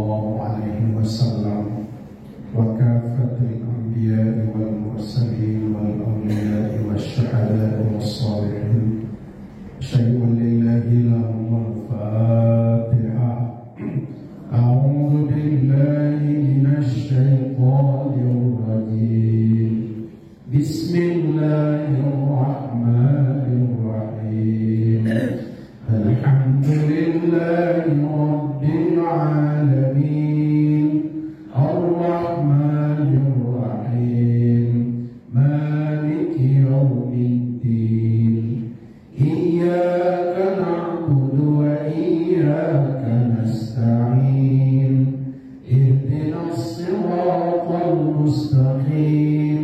الله عليه وسلم وكافة الأنبياء والمرسلين والأولياء والشهداء والصالحين. أشهد أن لا إله إلا الله. الفاتحة. أعوذ بالله من الشيطان الرجيم. بسم الله الرحمن الرحيم. الحمد لله رب العالمين الرحمن الرحيم مالك يوم الدين إياك نعبد وإياك نستعين اهدنا الصراط المستقيم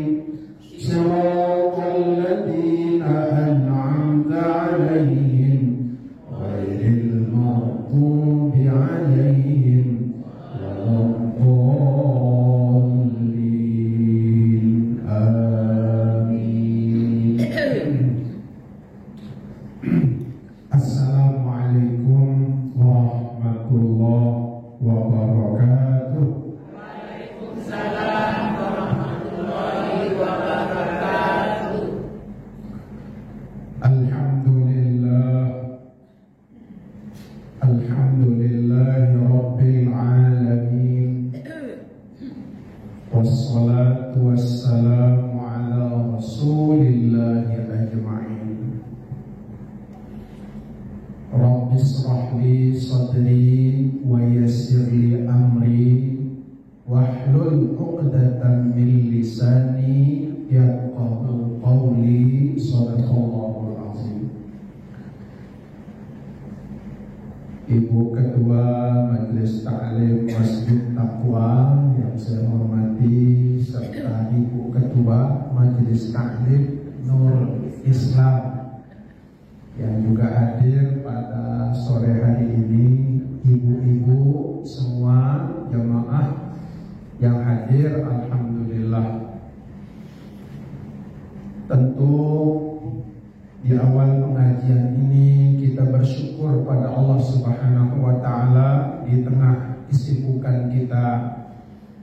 صراط الذين أنعمت عليهم غير المغضوب عليهم ولا الضالين. آمين. Assalamualaikum warahmatullahi wabarakatuh. Waalaikumsalam warahmatullahi wabarakatuh. Alhamdulillahi rabbil alamin. Wassalatu wassalamu ala rasulillahi ajma'in. Rabbi shrah li sadri wa yassir li amri wahlul 'uqdatam min lisani yafqahu qawli. Shadaqallahul azim. Ibu Ketua Majelis Ta'lim Masjid Taqwa yang saya hormati, serta Ibu Ketua Majelis Ta'lim Nur Islam yang juga hadir pada sore hari ini, ibu-ibu semua jemaah yang hadir, alhamdulillah. Tentu di awal pengajian ini kita bersyukur pada Allah Subhanahu wa taala. Di tengah kesibukan kita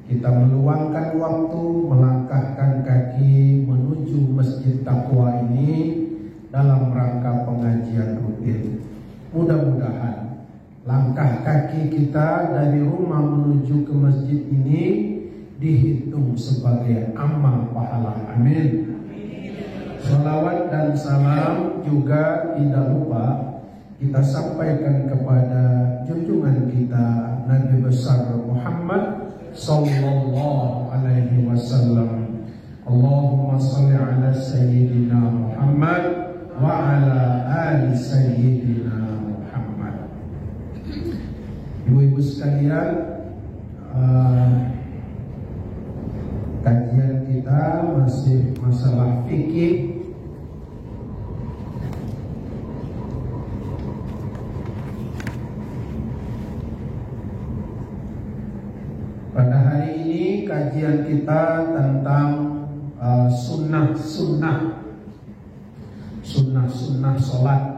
meluangkan waktu, melangkahkan kaki menuju Masjid Taqwa ini dalam rangka pengajian rutin. Mudah-mudahan langkah kaki kita dari rumah menuju ke masjid ini dihitung sebagai amal pahala. Amin. Salawat dan salam juga tidak lupa kita sampaikan kepada junjungan kita Nabi besar Muhammad sallallahu alaihi wasallam. Allahumma shalli ala sayyidina Muhammad wa ala ali sayyidina Muhammad. Ibu-ibu sekalian, kajian kita masih masalah fikih. Pada hari ini kajian kita tentang sunnah-sunnah sholat.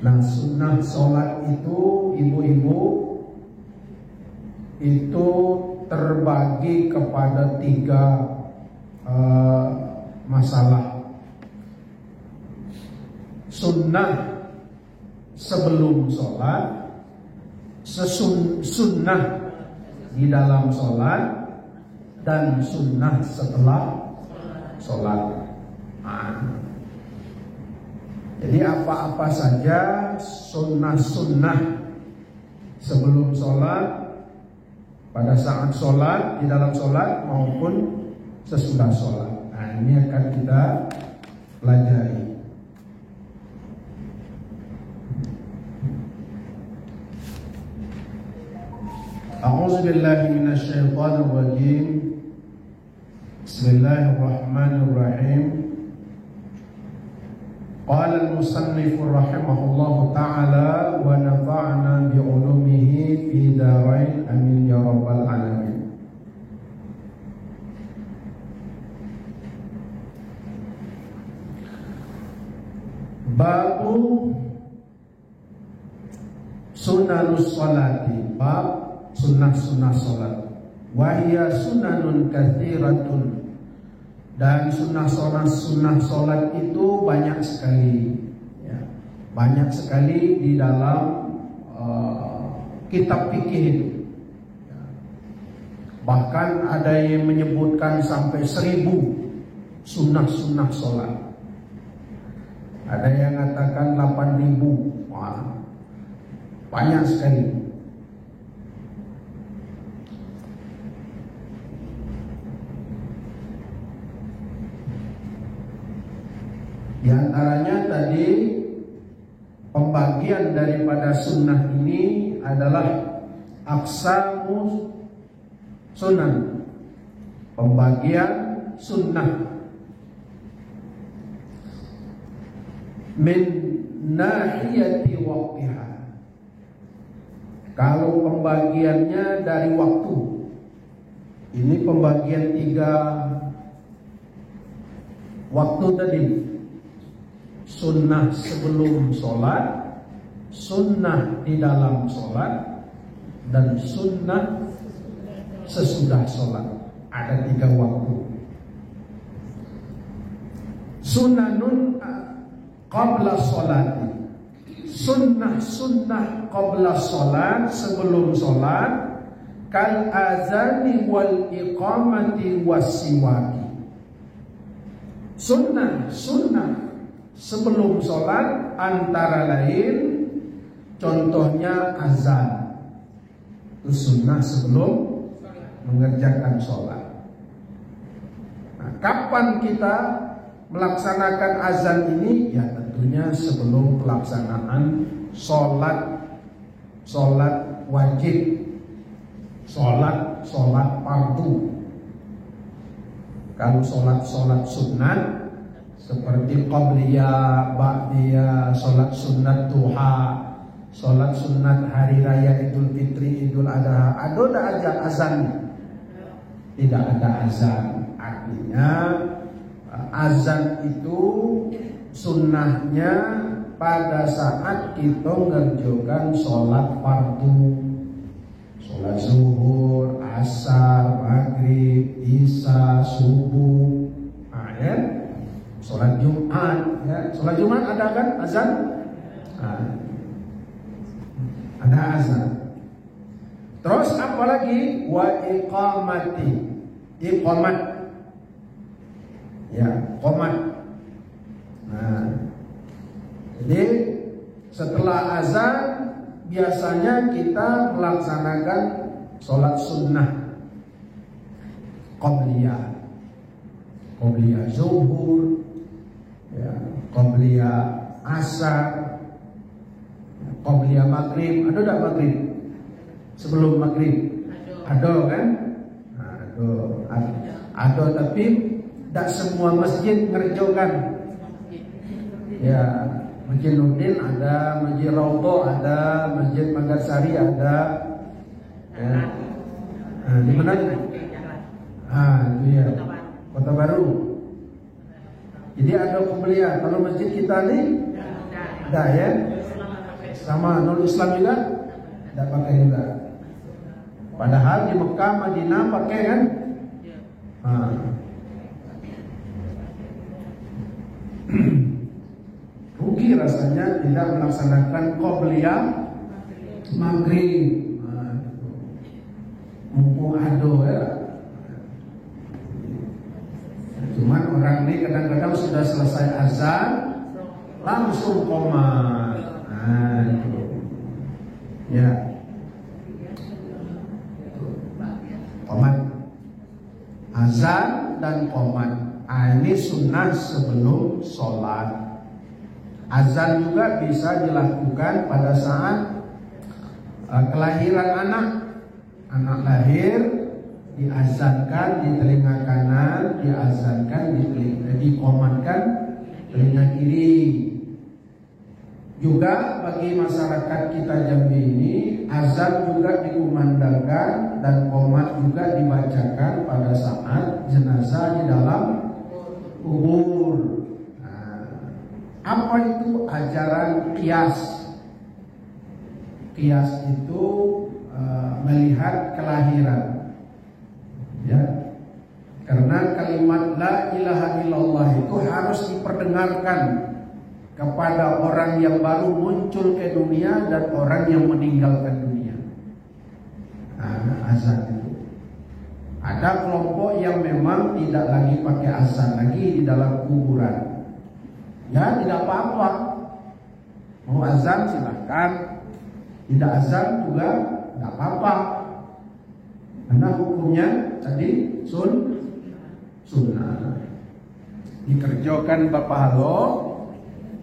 Nah, sunnah sholat itu, ibu-ibu, itu terbagi kepada 3 masalah. Sunnah sebelum sholat, sunnah di dalam sholat, dan sunnah setelah sholat. Jadi apa-apa saja sunnah-sunnah sebelum sholat, pada saat sholat, di dalam sholat, maupun sesudah sholat. Nah, ini akan kita pelajari. A'udzubillahi minasyaitonir rajim. Bismillahirrahmanirrahim. Qala al-musannif rahimahullahu ta'ala wa nafa'na bi'ulumihi fi darain amin ya rabbal alamin. Babu sunanus sholati, bab sunnah-sunnah sholat. Wahia sunanun katsiratun, dan sunnah sholat itu banyak sekali, ya. Banyak sekali di dalam kitab fikih itu, ya. Bahkan ada yang menyebutkan sampai 1000 sunnah sholat. Ada yang mengatakan 8.000. Wah, banyak sekali. Di antaranya tadi pembagian daripada sunnah ini adalah aqsamu sunan, pembagian sunnah min nahiyati waqtiha. Kalau pembagiannya dari waktu, ini pembagian 3 waktu tadi. Sunnah sebelum sholat, sunnah di dalam sholat, dan sunnah sesudah sholat. Ada 3 waktu. Sunnanun qabla sholat, sunnah qabla sholat, sebelum sholat, kal azani wal iqamati wasiwaki. Sunnah sebelum sholat antara lain contohnya azan. Itu sunnah sebelum mengerjakan sholat. Nah, kapan kita melaksanakan azan ini? Ya tentunya sebelum pelaksanaan sholat wajib, sholat fardu. Kalau sholat sunat seperti qabliyah, ba'diyah, sholat sunat duha, sholat sunat hari raya Idul Fitri, Idul Adha, ada aja azan? Tidak ada azan. Artinya azan itu sunnahnya pada saat kita ngerjakan sholat fardu, sholat zuhur, asar, maghrib, isya, subuh, ya. Sholat Jumat, ya. Sholat Jumat ada kan azan? Ada azan. Terus apa lagi? Wa iqamati, iqamat, ya, qomat. Nah, jadi setelah azan biasanya kita melaksanakan sholat sunnah qabliyah zuhur, ya, qabliyah asar, qabliyah maghrib. Ada tak maghrib? Sebelum maghrib ada kan? Ada, tapi tak semua masjid ngerjakan. Ya, Masjid Nurdin ada, Masjid Raudhah ada, Masjid Manggarsari ada. Ya. Di mana? Itu ya. Kota Baru. Jadi ada pembelian. Kalau masjid kita ni ada ya. Sama non Islam juga tidak pakai juga. Padahal di Mekah, Madinah pakai kan? Rugi rasanya tidak melaksanakan qobliyah maghrib. Mumpung ada ya. Cuman orang ini kadang-kadang sudah selesai azan langsung qomat. Itu. Ya. Qomat. Azan dan qomat. Ini sunnah sebelum sholat. Azan juga bisa dilakukan pada saat kelahiran anak. Anak lahir, diazankan di telinga kanan, diazankan diqomatkan telinga kiri. Juga bagi masyarakat kita Jambi ini, azan juga dikumandangkan dan qomat juga dibacakan pada saat jenazah di dalam kubur. Apa itu ajaran qiyas? qiyas itu melihat kelahiran, ya. Karena kalimat la ilaha illallah itu harus diperdengarkan kepada orang yang baru muncul ke dunia dan orang yang meninggalkan dunia. Azan itu. Ada kelompok yang memang tidak lagi pakai azan lagi di dalam kuburan. Ya, tidak apa-apa. Mau azan silahkan, tidak azan juga tidak apa-apa. Karena hukumnya tadi sunnah. Dikerjakan berpahala,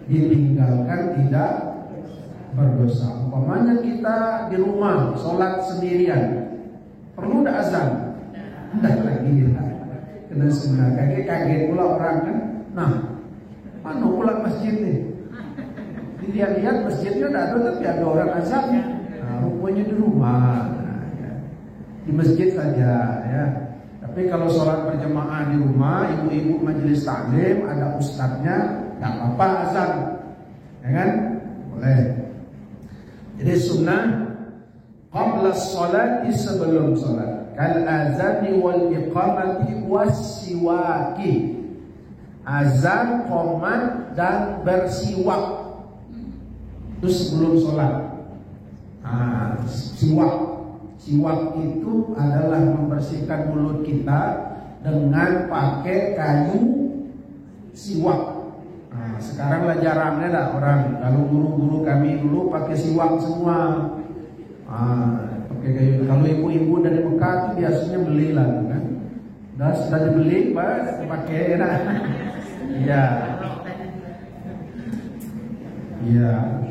ditinggalkan tidak berdosa. Umpamanya kita di rumah sholat sendirian, perlu tidak azan? Tidak lagi ya. Kena sunnah. Kaget pula orang kan. Nah, mana pula masjid nih? Dilihat-lihat masjidnya ada tapi ada orang azan. Nah, rupanya di rumah. Nah, ya. Di masjid saja ya. Tapi kalau sholat berjamaah di rumah, ibu-ibu majelis taklim, ada ustadznya, nggak apa-apa azan, ya kan? Boleh. Jadi sunnah qabla sholat, sebelum sholat. Kal azani wal iqamati wassiwaki. Azan, qomat dan bersiwak itu sebelum sholat. Siwak itu adalah membersihkan mulut kita dengan pakai kayu siwak. Sekarang lah jarangnya dah orang. Kalau guru-guru kami dulu pakai siwak semua. Pakai kayu. Kalau ibu-ibu dari Mekah itu biasanya belilah kan. Sudah dibeli, pak, pakai nah. Iya. Iya.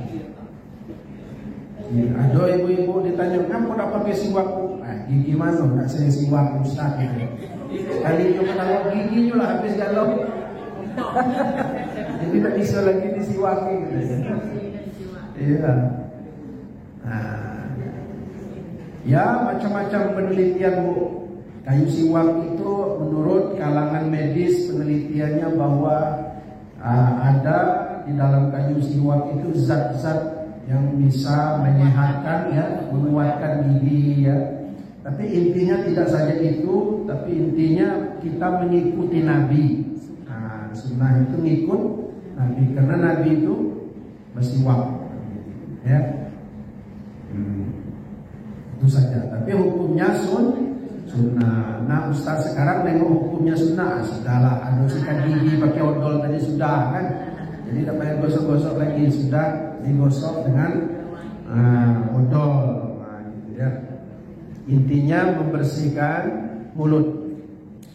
Ada ibu-ibu ditanya, kamu udah pakai siwak? Gigi mana? Nggak saya siwak Ustaz gitu. Kali cuma taruh giginya lah habis galau. Jadi tak bisa lagi disiwaki gitu. Iya. Ya macam-macam penelitian Bu. Kayu siwak itu menurut kalangan medis penelitiannya bahwa ada di dalam kayu siwak itu zat-zat yang bisa menyehatkan ya, menguatkan gigi ya. Tapi intinya tidak saja itu, tapi intinya kita mengikuti Nabi. Sunnah itu ngikut Nabi, karena Nabi itu bersiwak ya. Itu saja. Tapi hukumnya sunnah. Nah Ustaz sekarang nengok hukumnya sunnah. Sudahlah, ada sikat gigi pakai odol tadi sudah kan. Jadi tak payah gosok-gosok lagi, sudah digosok dengan odol. Gitu ya. Intinya membersihkan mulut.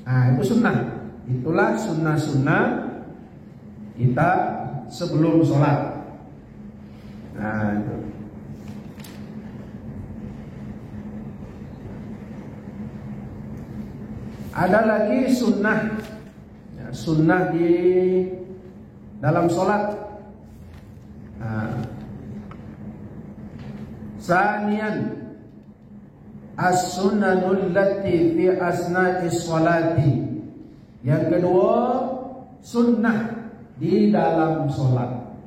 Itu sunnah. Itulah sunnah-sunnah kita sebelum sholat. Itu. Ada lagi sunnah, ya, sunnah di dalam sholat. Sanian as-sunnanul lati fi asna'is sholati. Yang kedua, sunnah di dalam sholat.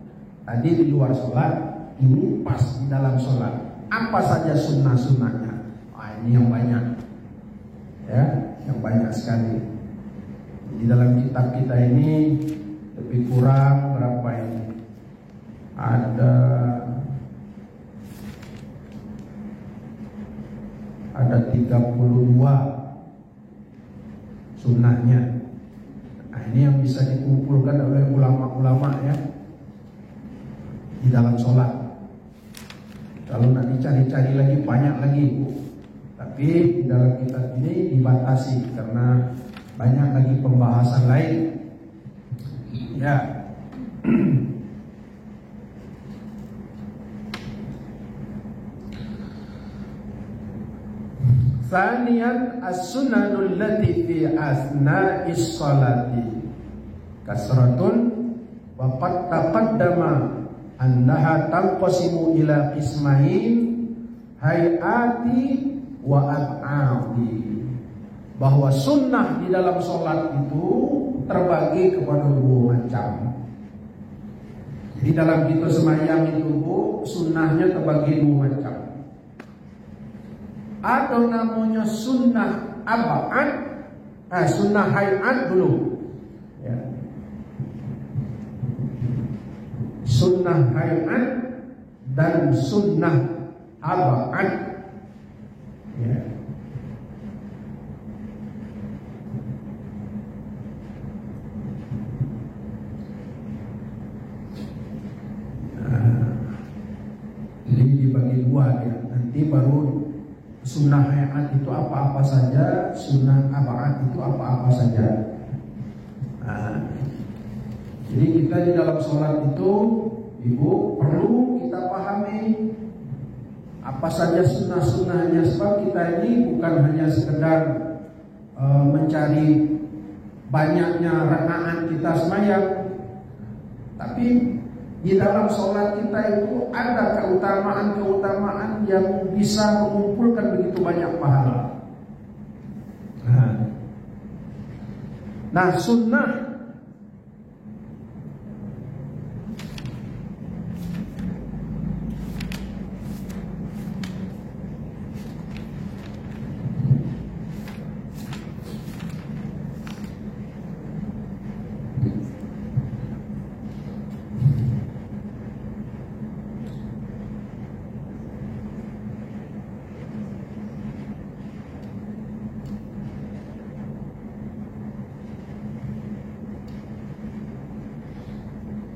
Tadi di luar sholat, ini pas di dalam sholat. Apa saja sunnah-sunnahnya? Ini yang banyak, ya, yang banyak sekali. Di dalam kitab kita ini lebih kurang berapa ini? Ada 32 sunnahnya. Ini yang bisa dikumpulkan oleh ulama-ulama ya di dalam sholat. Kalau nak dicari-cari lagi banyak lagi, tapi di dalam kitab ini dibatasi karena banyak lagi pembahasan lain. Ya. Thaniyan as-sunnanul lati fi asna'is sholati kasratun wa qad taqaddama annaha tanqasimu ila qismain hayati wa at'ati. Bahwa sunnah di dalam sholat itu terbagi kepada dua macam. Jadi dalam kita semayang itu Bu, sunnahnya terbagi dua macam. Ada namanya sunnah abad, sunnah hayat dulu. Ya. Sunnah hayat dan sunnah abad. Ya. Jadi dibagi dua ya. Nanti baru sunnah hayat itu apa-apa saja, sunnah abad itu apa-apa saja. Jadi kita di dalam sholat itu, Ibu, perlu kita pahami apa saja sunnah-sunnahnya, sebab kita ini bukan hanya sekedar mencari banyaknya rakaat kita semayang, tapi di dalam sholat kita itu ada keutamaan-keutamaan yang bisa mengumpulkan begitu banyak pahala. Nah, sunnah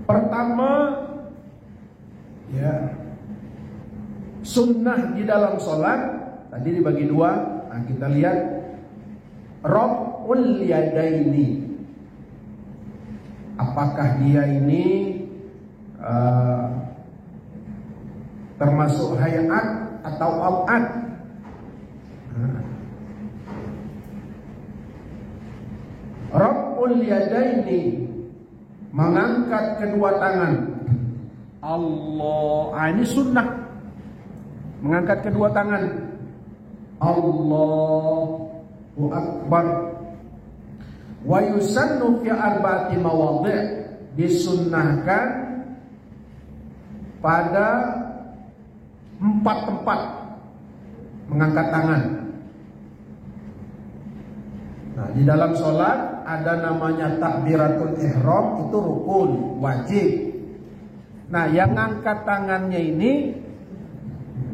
pertama, ya, sunnah di dalam sholat tadi dibagi dua. Nah, kita lihat raf'ul yadaini. Apakah dia ini termasuk hayat atau abad? Raf'ul yadaini, mengangkat kedua tangan. Allah, ini sunnah. Mengangkat kedua tangan. Allahu Akbar. Wa yusannu fi arba'ati mawadhi', disunnahkan pada 4 tempat mengangkat tangan. Nah, di dalam sholat ada namanya takbiratul ihram, itu rukun, wajib. Nah, yang ngangkat tangannya ini,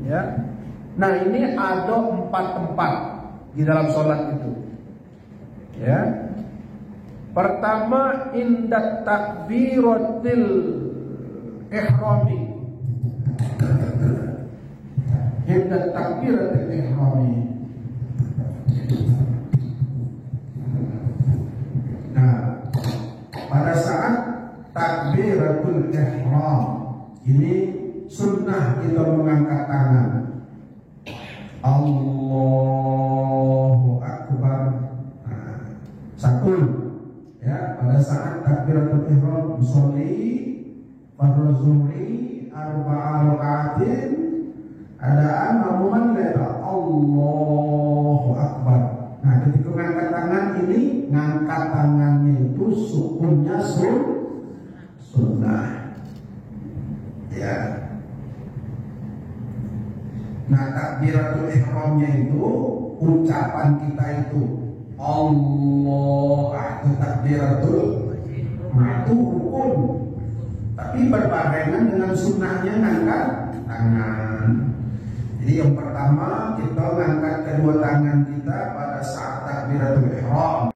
ya, nah ini ada 4 tempat di dalam sholat itu. Ya, pertama indat takbiratil ihrami, indat takbiratil ihrami. Nah, pada saat takbiratul ihram ini sunnah kita mengangkat tangan. Allahu Akbar. Nah, satu, ya, pada saat takbiratul ihram sholli fardhu zuhri arba'a raka'atin ada amaman lera Allahu Akbar. Nah, ketika ngangkat tangan ini, ngangkat tangannya itu sukunnya sunnah. Ya. Nah, takbiratul ihramnya itu ucapan kita itu Allah, itu takbiratul, nah itu rukun. Tapi berbarengan dengan sunnahnya ngangkat tangan. Jadi yang pertama kita ngangkat kedua tangan kita pada saat takbiratul ihram.